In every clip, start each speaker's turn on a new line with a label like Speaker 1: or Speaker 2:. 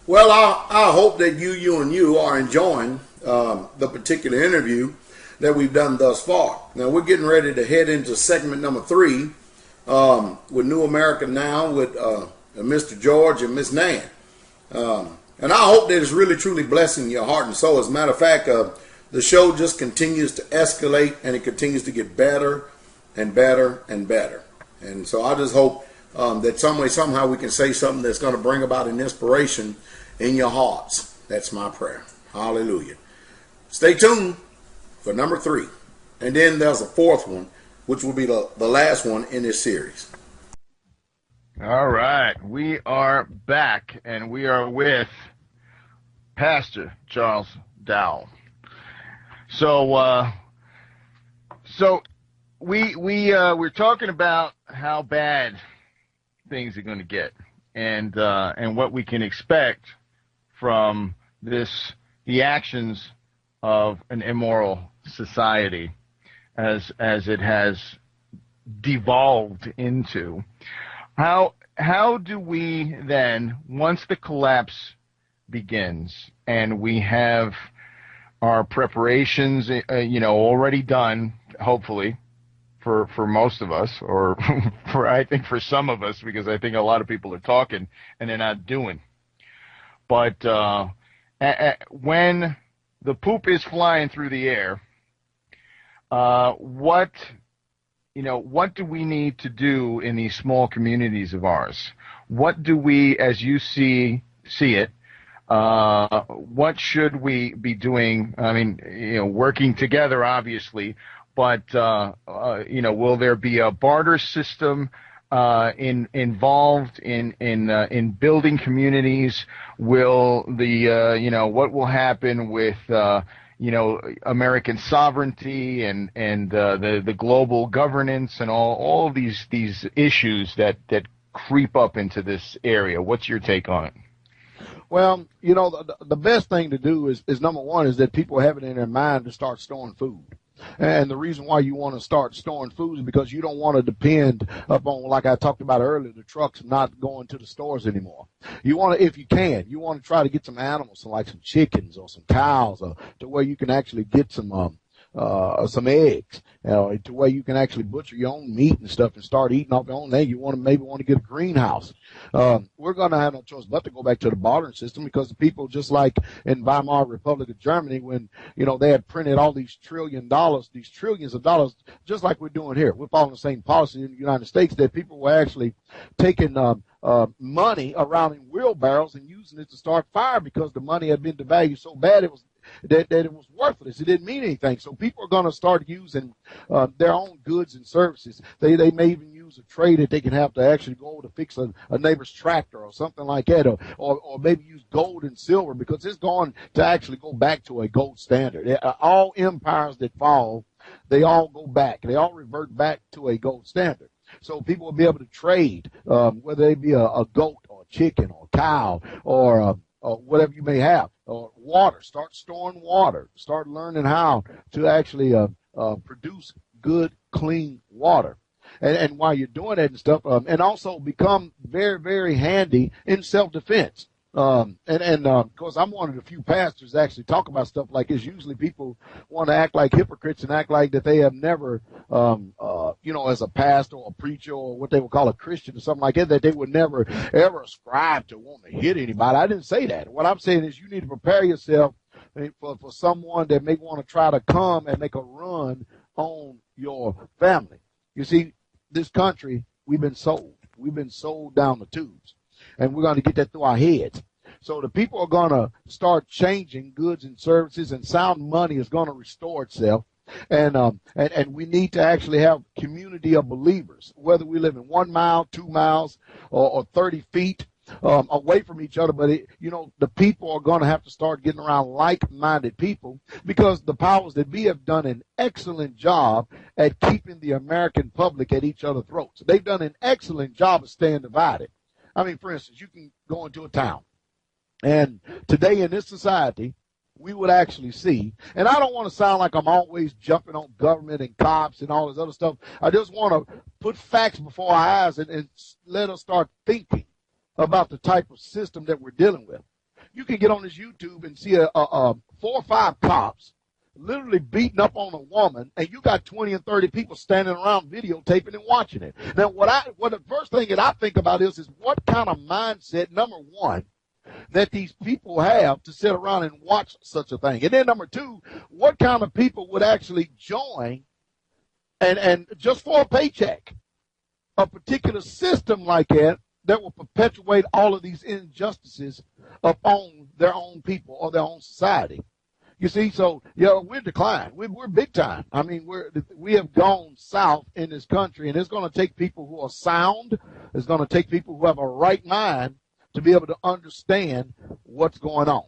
Speaker 1: Well, I hope that you are enjoying the particular interview that we've done thus far. Now, we're getting ready to head into segment number 3 with New America Now with Mr. George and Miss Nan. And I hope that it's really, truly blessing your heart and soul. As a matter of fact, the show just continues to escalate, and it continues to get better and better and better. And so I just hope that some way, somehow, we can say something that's going to bring about an inspiration in your hearts. That's my prayer. Hallelujah. Stay tuned for number 3. And then there's a 4th one, which will be the last one in this series.
Speaker 2: All right. We are back, and we are with Pastor Charles Dowell. So we're talking about how bad things are going to get, and what we can expect from the actions of an immoral society as it has devolved into. How do we then, once the collapse begins and we have our preparations already done, hopefully, for most of us, or I think for some of us, because I think a lot of people are talking and they're not doing. But when the poop is flying through the air, what do we need to do in these small communities of ours? What do we, as you see it, what should we be doing? I mean, working together, obviously, but will there be a barter system involved in building communities? Will what will happen with American sovereignty and the global governance and all of these issues that creep up into this area? What's your take on it?
Speaker 3: Well, the best thing to do is number one is that people have it in their mind to start storing food. And the reason why you want to start storing food is because you don't want to depend upon, like I talked about earlier, the trucks not going to the stores anymore. You want to, if you can, you want to try to get some animals, like some chickens or some cows, to where you can actually get some eggs, to where you can actually butcher your own meat and stuff and start eating off your own egg. You maybe want to get a greenhouse. We're going to have no choice but to go back to the bartering system, because the people, just like in Weimar Republic of Germany, when they had printed all these trillions of dollars, just like we're doing here. We're following the same policy in the United States, that people were actually taking money around in wheelbarrows and using it to start fire, because the money had been devalued so bad it was that it was worthless. It didn't mean anything. So people are going to start using their own goods and services. They may even use a trade that they can have to actually go over to fix a neighbor's tractor or something like that, or maybe use gold and silver, because it's going to actually go back to a gold standard. All empires that fall, they all go back. They all revert back to a gold standard. So people will be able to trade, whether they be a goat or a chicken or a cow or whatever you may have, or water. Start storing water. Start learning how to actually produce good, clean water. And while you're doing that and stuff, and also become very, very handy in self-defense. Of course, I'm one of the few pastors that actually talk about stuff like this. Usually people want to act like hypocrites and act like that they have never, as a pastor or a preacher or what they would call a Christian or something like that they would never ever ascribe to wanting to hit anybody. I didn't say that. What I'm saying is you need to prepare yourself for someone that may want to try to come and make a run on your family. You see, this country, we've been sold. We've been sold down the tubes. And we're going to get that through our heads. So the people are going to start changing goods and services, and sound money is going to restore itself. And we need to actually have community of believers, whether we live in 1 mile, 2 miles, or 30 feet away from each other. But, the people are going to have to start getting around like-minded people, because the powers that be have done an excellent job at keeping the American public at each other's throats. They've done an excellent job of staying divided. I mean, for instance, you can go into a town, and today in this society, we would actually see, and I don't want to sound like I'm always jumping on government and cops and all this other stuff. I just want to put facts before our eyes and let us start thinking about the type of system that we're dealing with. you can get on this YouTube and see a 4 or 5 cops literally beating up on a woman, and you got 20 and 30 people standing around videotaping and watching it. Now, what the first thing that I think about is what kind of mindset, number one, that these people have to sit around and watch such a thing. And then number two, what kind of people would actually join and just for a paycheck, a particular system like that will perpetuate all of these injustices upon their own people or their own society. You see, so we're declined. We're big time. I mean, we have gone south in this country, and it's going to take people who are sound. It's going to take people who have a right mind to be able to understand what's going on.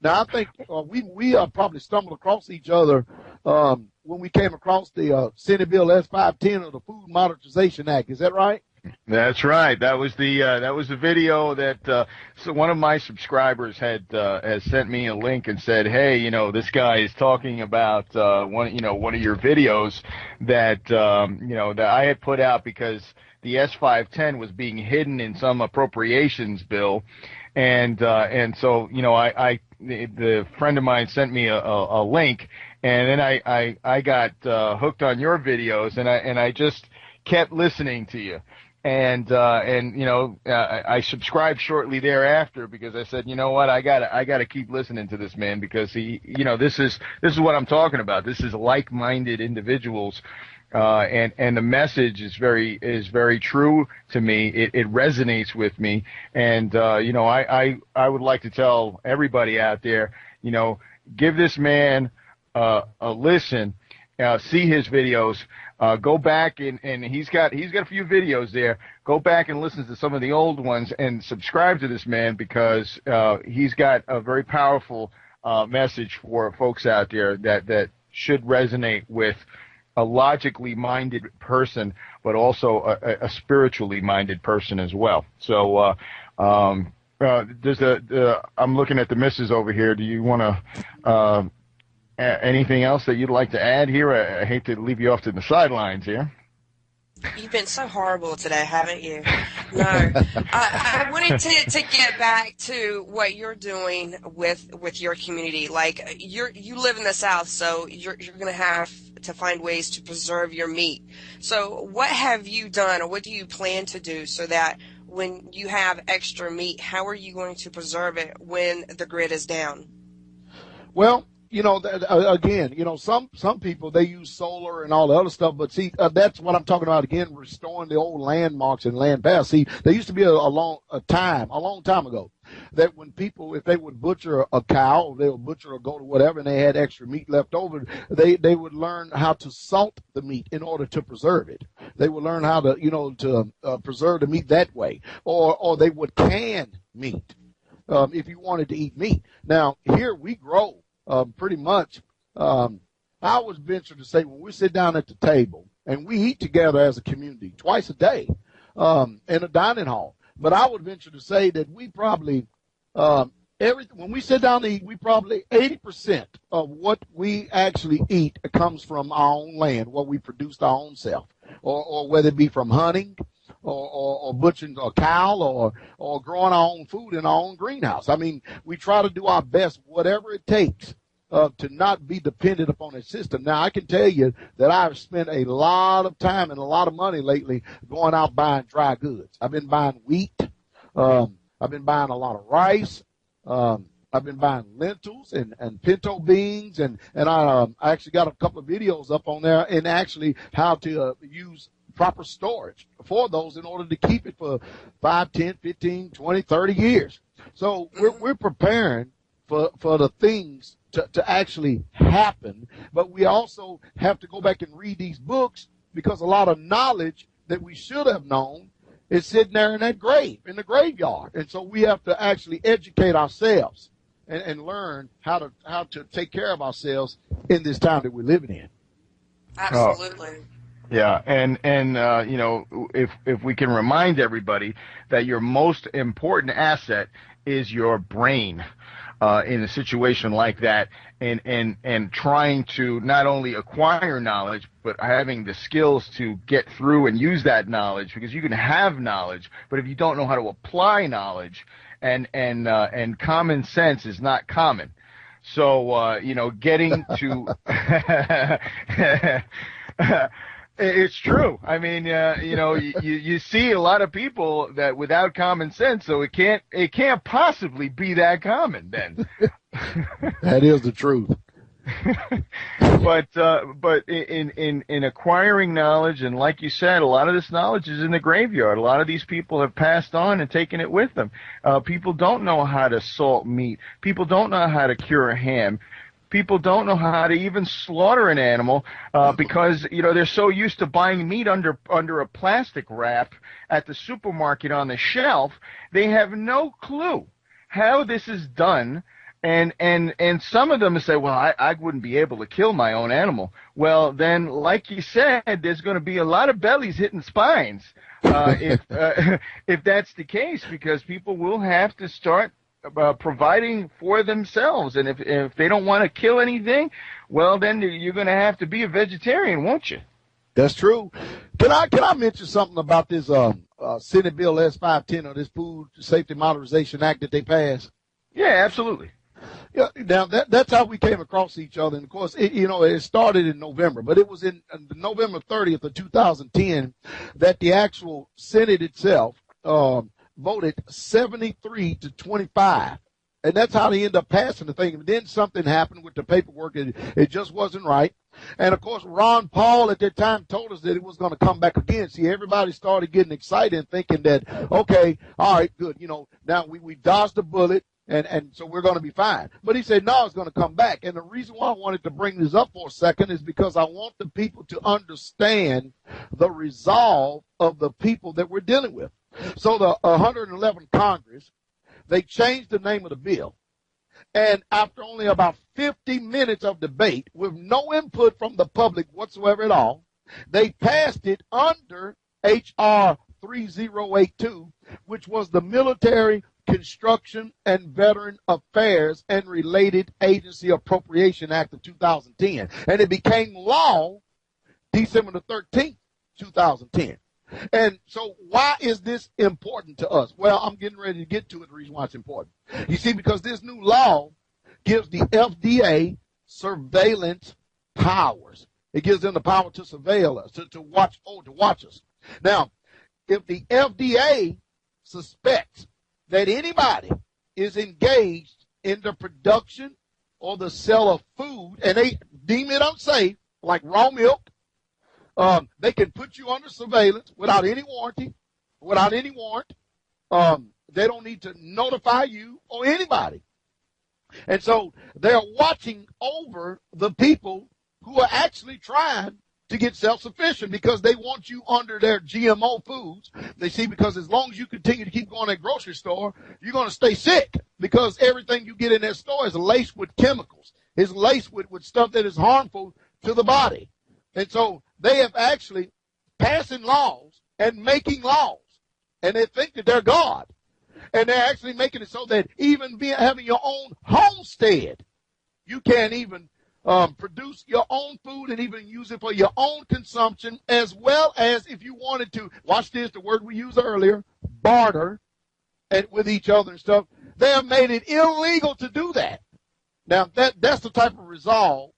Speaker 3: Now, I think we probably stumbled across each other when we came across the Senate Bill S510 of the Food Modernization Act. Is that right?
Speaker 2: That's right. That was the video that so one of my subscribers has sent me a link and said, hey, this guy is talking about one of your videos that that I had put out because the S510 was being hidden in some appropriations bill, and so the friend of mine sent me a link, and then I got hooked on your videos, and I just kept listening to you. And I subscribed shortly thereafter because I said, you know what, I gotta keep listening to this man because he, this is what I'm talking about. This is like-minded individuals, and the message is very true to me. It resonates with me, and I would like to tell everybody out there, give this man a listen, see his videos. Go back and he's got a few videos there. Go back and listen to some of the old ones and subscribe to this man because he's got a very powerful message for folks out there that should resonate with a logically minded person, but also a spiritually minded person as well. So I'm looking at the missus over here. Do you want to? Anything else that you'd like to add here? I hate to leave you off to the sidelines here.
Speaker 4: You've been so horrible today, haven't you? No. I wanted to get back to what you're doing with your community. Like you live in the South, so you're going to have to find ways to preserve your meat. So what have you done, or what do you plan to do so that when you have extra meat, how are you going to preserve it when the grid is down?
Speaker 3: Well, again, some people, they use solar and all the other stuff, but see, that's what I'm talking about again, restoring the old landmarks and land paths. See, there used to be a long time ago, that when people, if they would butcher a cow, or they would butcher a goat or whatever, and they had extra meat left over, they would learn how to salt the meat in order to preserve it. They would learn how to, preserve the meat that way, or they would can meat, if you wanted to eat meat. Now, here we grow. Pretty much, I would venture to say when we sit down at the table and we eat together as a community twice a day in a dining hall, but I would venture to say that we probably, when we sit down to eat, we probably 80% of what we actually eat comes from our own land, what we produced our own self, or whether it be from hunting, or butchering a cow, or growing our own food in our own greenhouse. I mean, we try to do our best, whatever it takes, to not be dependent upon a system. Now, I can tell you that I've spent a lot of time and a lot of money lately going out buying dry goods. I've been buying wheat. I've been buying a lot of rice. I've been buying lentils and pinto beans, and I actually got a couple of videos up on there and actually how to use proper storage for those in order to keep it for 5, 10, 15, 20, 30 years. So we're preparing for the things to actually happen, but we also have to go back and read these books because a lot of knowledge that we should have known is sitting there in that grave, in the graveyard. And so we have to actually educate ourselves and learn how to take care of ourselves in this time that we're living in.
Speaker 4: Absolutely.
Speaker 2: Yeah, and if we can remind everybody that your most important asset is your brain in a situation like that, and trying to not only acquire knowledge, but having the skills to get through and use that knowledge, because you can have knowledge, but if you don't know how to apply knowledge and common sense is not common. So getting to it's true. I mean, you see a lot of people that without common sense, so it can't possibly be that common then.
Speaker 3: That is the truth.
Speaker 2: But in acquiring knowledge, and like you said, a lot of this knowledge is in the graveyard. A lot of these people have passed on and taken it with them. People don't know how to salt meat. People don't know how to cure a ham. People don't know how to even slaughter an animal because they're so used to buying meat under a plastic wrap at the supermarket on the shelf. They have no clue how this is done. And some of them say, well, I wouldn't be able to kill my own animal. Well, then, like you said, there's going to be a lot of bellies hitting spines if that's the case, because people will have to start providing for themselves. And if they don't want to kill anything, well, then you're going to have to be a vegetarian, won't you?
Speaker 3: That's true. Can I mention something about this Senate Bill S-510, or this Food Safety Modernization Act that they passed?
Speaker 2: Yeah, absolutely.
Speaker 3: Yeah, now that's how we came across each other. And of course, it started in November, but it was in November 30th of 2010 that the actual Senate itself voted 73-25. And that's how they ended up passing the thing. And then something happened with the paperwork. It just wasn't right. And of course, Ron Paul at that time told us that it was going to come back again. See, everybody started getting excited and thinking that, okay, all right, good. Now we dodged the bullet. And so we're going to be fine. But he said, no, it's going to come back. And the reason why I wanted to bring this up for a second is because I want the people to understand the resolve of the people that we're dealing with. So the 111th Congress, they changed the name of the bill. And after only about 50 minutes of debate with no input from the public whatsoever at all, they passed it under H.R. 3082, which was the Military Construction and Veteran Affairs and Related Agency Appropriation Act of 2010. And it became law December the 13th, 2010. And so why is this important to us? Well, I'm getting ready to get to it, the reason why it's important. You see, because this new law gives the FDA surveillance powers. It gives them the power to surveil us, to watch us. Now, if the FDA suspects that anybody is engaged in the production or the sale of food, and they deem it unsafe, like raw milk, they can put you under surveillance without any warranty, without any warrant. They don't need to notify you or anybody. And so they're watching over the people who are actually trying to get self-sufficient, because they want you under their GMO foods. They see, because as long as you continue to keep going to that grocery store, you're going to stay sick, because everything you get in that store is laced with chemicals. It's laced with stuff that is harmful to the body. And so they have actually passing laws and making laws, and they think that they're God. And they're actually making it so that even having your own homestead, you can't even produce your own food and even use it for your own consumption, as well as if you wanted to, watch this, the word we used earlier, barter with each other and stuff. They have made it illegal to do that. Now, that's the type of resolve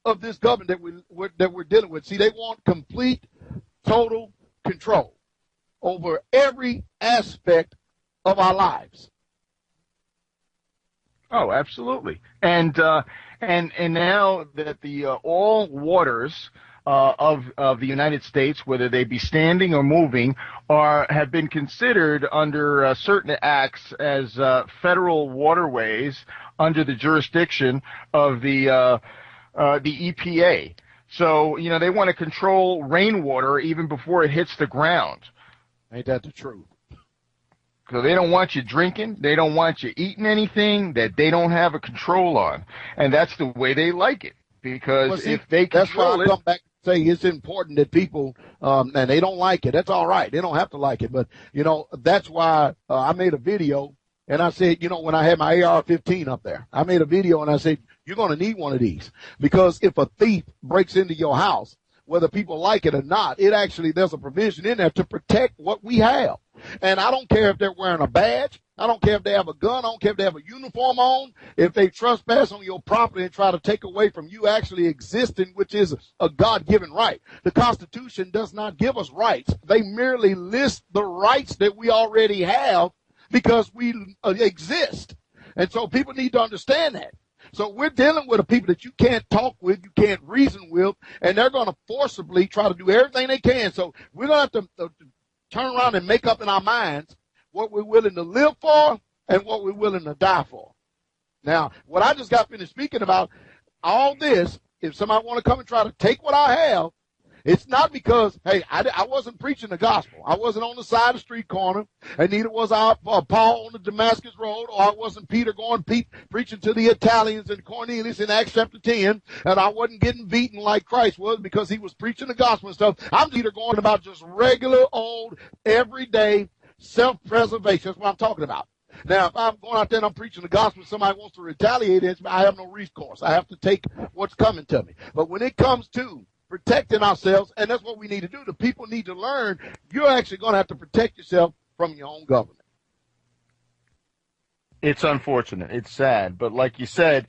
Speaker 3: of this government that we're dealing with. See, they want complete, total control over every aspect of our lives.
Speaker 2: Oh, absolutely. And now that the all waters of the United States, whether they be standing or moving, have been considered under certain acts as federal waterways under the jurisdiction of the EPA. So, they want to control rainwater even before it hits the ground.
Speaker 3: Ain't that the truth?
Speaker 2: So they don't want you drinking. They don't want you eating anything that they don't have a control on. And that's the way they like it. Because if they control
Speaker 3: it. That's why I come back and say it's important that people, and they don't like it. That's all right. They don't have to like it. But, that's why I made a video, and I said, when I had my AR-15 up there, I made a video and I said, you're going to need one of these. Because if a thief breaks into your house, whether people like it or not, there's a provision in there to protect what we have. And I don't care if they're wearing a badge. I don't care if they have a gun. I don't care if they have a uniform on. If they trespass on your property and try to take away from you actually existing, which is a God-given right. The Constitution does not give us rights. They merely list the rights that we already have because we exist. And so people need to understand that. So we're dealing with a people that you can't talk with, you can't reason with, and they're going to forcibly try to do everything they can. So we're going to have to turn around and make up in our minds what we're willing to live for and what we're willing to die for. Now, what I just got finished speaking about, all this, if somebody want to come and try to take what I have, it's not because, hey, I wasn't preaching the gospel. I wasn't on the side of the street corner, and neither was I Paul on the Damascus Road, or I wasn't Peter preaching to the Italians and Cornelius in Acts chapter 10, and I wasn't getting beaten like Christ was because he was preaching the gospel and stuff. I'm either going about just regular, old, everyday self-preservation. That's what I'm talking about. Now, if I'm going out there and I'm preaching the gospel and somebody wants to retaliate against me, I have no recourse. I have to take what's coming to me. But when it comes to protecting ourselves, and that's what we need to do. The people need to learn you're actually going to have to protect yourself from your own government.
Speaker 2: It's unfortunate. It's sad. But like you said,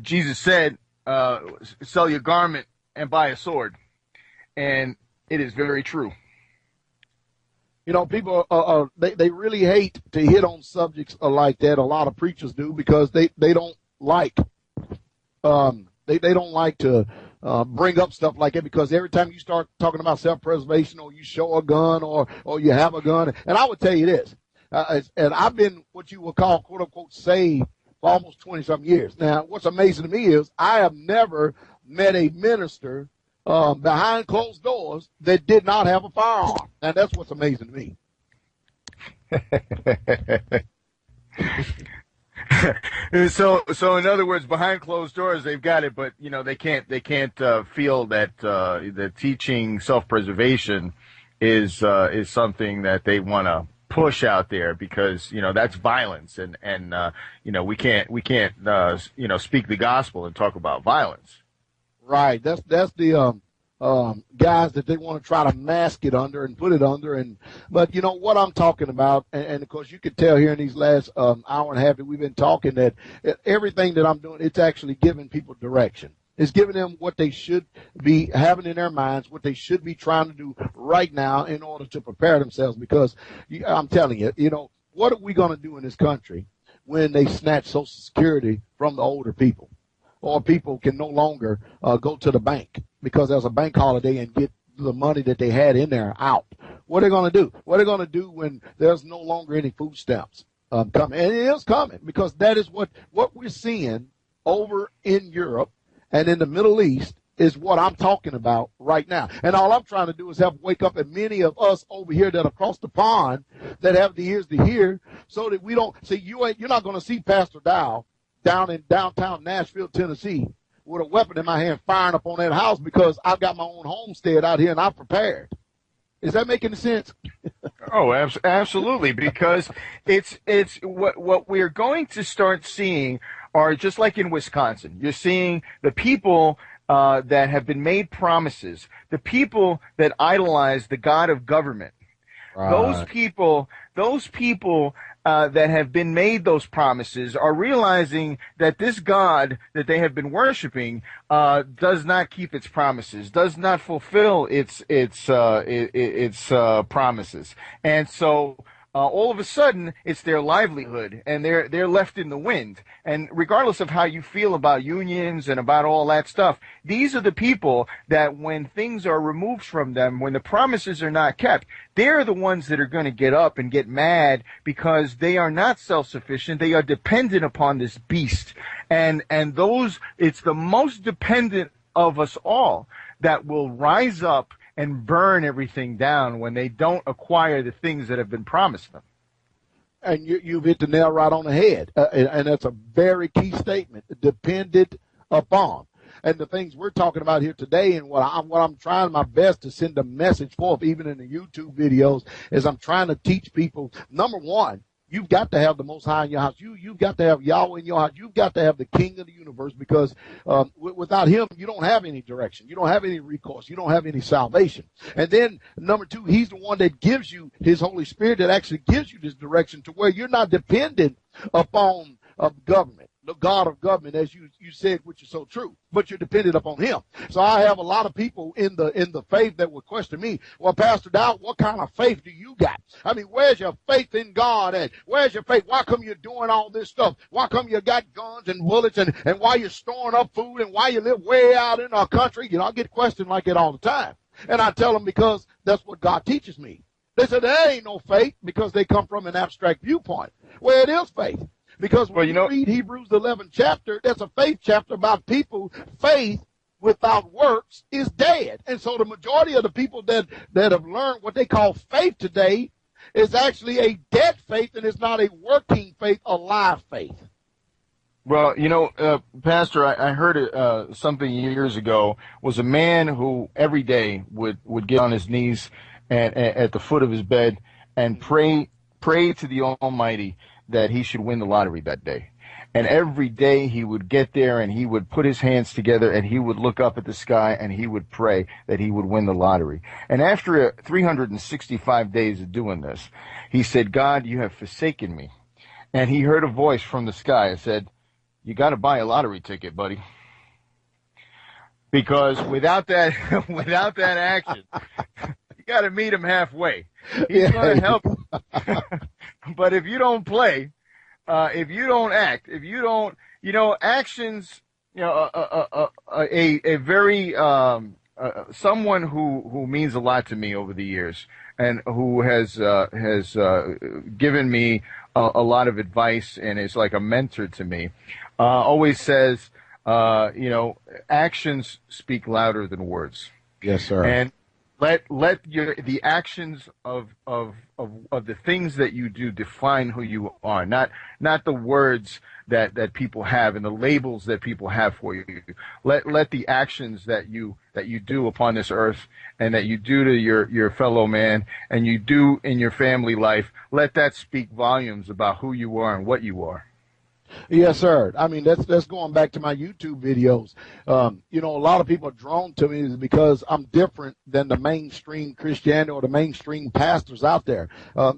Speaker 2: Jesus said, sell your garment and buy a sword. And it is very true.
Speaker 3: You know, people, they really hate to hit on subjects like that. A lot of preachers do because they don't like They don't like to bring up stuff like that because every time you start talking about self-preservation or you show a gun or you have a gun, and I would tell you this, and I've been what you would call, quote unquote, saved for almost 20-something years. Now, what's amazing to me is I have never met a minister behind closed doors that did not have a firearm, and that's what's amazing to me.
Speaker 2: So in other words, behind closed doors, they've got it, but they can't feel that the teaching self-preservation is something that they want to push out there because that's violence, and we can't speak the gospel and talk about violence.
Speaker 3: Right. That's the guys that they want to try to mask it under and put it under. But you know what I'm talking about, and of course you could tell here in these last hour and a half that we've been talking that everything that I'm doing, it's actually giving people direction. It's giving them what they should be having in their minds, what they should be trying to do right now in order to prepare themselves. Because I'm telling you, what are we going to do in this country when they snatch Social Security from the older people? Or people can no longer go to the bank because there's a bank holiday and get the money that they had in there out. What are they going to do? What are they going to do when there's no longer any food stamps coming? And it is coming because that is what we're seeing over in Europe and in the Middle East is what I'm talking about right now. And all I'm trying to do is help wake up and many of us over here that are across the pond that have the ears to hear so that we don't see you're not going to see Pastor Dowell down in downtown Nashville, Tennessee, with a weapon in my hand firing up on that house because I've got my own homestead out here and I'm prepared. Is that making sense?
Speaker 2: Oh, absolutely, because it's what we're going to start seeing are just like in Wisconsin. You're seeing the people that have been made promises, the people that idolize the God of government. Right. Those people that have been made those promises are realizing that this God that they have been worshiping does not keep its promises, does not fulfill its promises, and so all of a sudden it's their livelihood, and they're left in the wind. And regardless of how you feel about unions and about all that stuff, these are the people that when things are removed from them, when the promises are not kept, they're the ones that are going to get up and get mad because they are not self-sufficient. They are dependent upon this beast. And it's the most dependent of us all that will rise up and burn everything down when they don't acquire the things that have been promised them.
Speaker 3: And you've hit the nail right on the head. And that's a very key statement, dependent upon. And the things we're talking about here today and what I'm trying my best to send a message forth, even in the YouTube videos, is I'm trying to teach people, number one, You've got to have the Most High in your house. You've got to have Yahweh in your house. You've got to have the King of the universe, because without him, you don't have any direction. You don't have any recourse. You don't have any salvation. And then, number two, he's the one that gives you his Holy Spirit, that actually gives you this direction to where you're not dependent upon government, the God of government, as you said, which is so true, but you're dependent upon him. So I have a lot of people in the faith that would question me, well, Pastor Dowell, what kind of faith do you got? I mean, where's your faith in God at? Where's your faith? Why come you're doing all this stuff? Why come you got guns and bullets, and why you're storing up food, and why you live way out in our country? You know, I get questioned like that all the time. And I tell them, because that's what God teaches me. They said there ain't no faith, because they come from an abstract viewpoint. Well, it is faith. Because when you read Hebrews 11th chapter, there's a faith chapter about people. Faith without works is dead. And so the majority of the people that have learned what they call faith today is actually a dead faith, and it's not a working faith, a live faith.
Speaker 2: Well, Pastor, I heard something years ago, was a man who every day would get on his knees at the foot of his bed and pray to the Almighty that he should win the lottery that day. And every day he would get there and he would put his hands together and he would look up at the sky and he would pray that he would win the lottery. And after 365 days of doing this, he said, God, you have forsaken me. And he heard a voice from the sky that said, you got to buy a lottery ticket, buddy. Because without that action, you got to meet him halfway. He's going to help. But if you don't play, if you don't act, if you don't, actions, a very, someone who means a lot to me over the years and who has given me a lot of advice and is like a mentor to me, always says, actions speak louder than words.
Speaker 3: Yes, sir.
Speaker 2: And let the actions of the things that you do define who you are, not the words that people have and the labels that people have for you. Let the actions that you do upon this earth and that you do to your fellow man and you do in your family life, let that speak volumes about who you are and what you are.
Speaker 3: Yes, sir. I mean, that's going back to my YouTube videos. A lot of people are drawn to me is because I'm different than the mainstream Christianity or the mainstream pastors out there.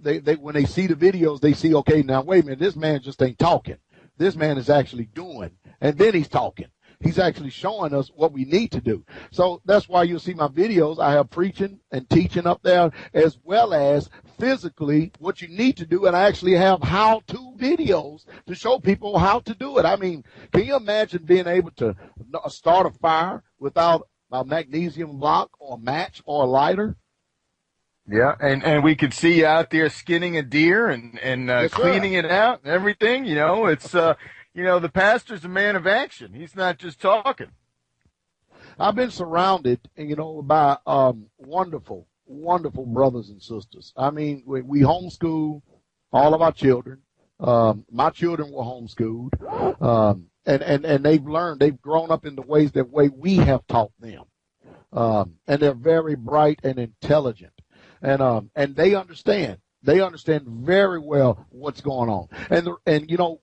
Speaker 3: They when they see the videos, they see, okay, now wait a minute, this man just ain't talking. This man is actually doing, and then he's talking. He's actually showing us what we need to do. So that's why you'll see my videos. I have preaching and teaching up there, as well as physically what you need to do. And I actually have how-to videos to show people how to do it. I mean, can you imagine being able to start a fire without a magnesium block or a match or a lighter?
Speaker 2: Yeah, and we could see you out there skinning a deer and
Speaker 3: Yes,
Speaker 2: cleaning it out and everything. It's the pastor's a man of action. He's not just talking.
Speaker 3: I've been surrounded, by wonderful, wonderful brothers and sisters. I mean, we homeschool all of our children. My children were homeschooled, and they've grown up in the ways that way we have taught them. And they're very bright and intelligent, and they understand. They understand very well what's going on. And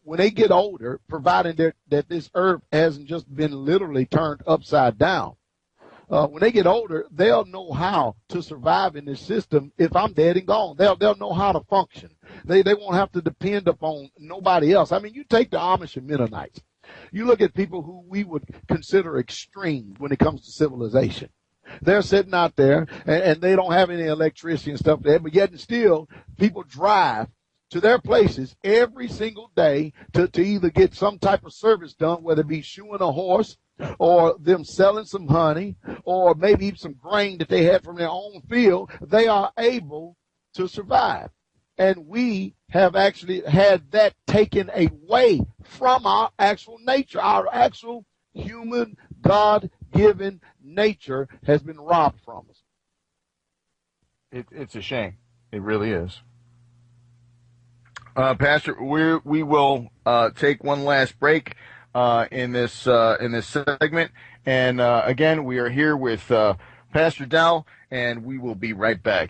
Speaker 3: when they get older, providing that this earth hasn't just been literally turned upside down, when they get older, they'll know how to survive in this system if I'm dead and gone. They'll know how to function. They won't have to depend upon nobody else. I mean, you take the Amish and Mennonites. You look at people who we would consider extreme when it comes to civilization. They're sitting out there, and they don't have any electricity and stuff there, but yet and still, people drive to their places every single day to either get some type of service done, whether it be shoeing a horse or them selling some honey or maybe even some grain that they had from their own field. They are able to survive. And we have actually had that taken away from our actual nature, our actual human, God-given nature has been robbed from us.
Speaker 2: It's a shame. It really is. Pastor, we will take one last break in this segment, and again, we are here with Pastor Dowell, and we will be right back.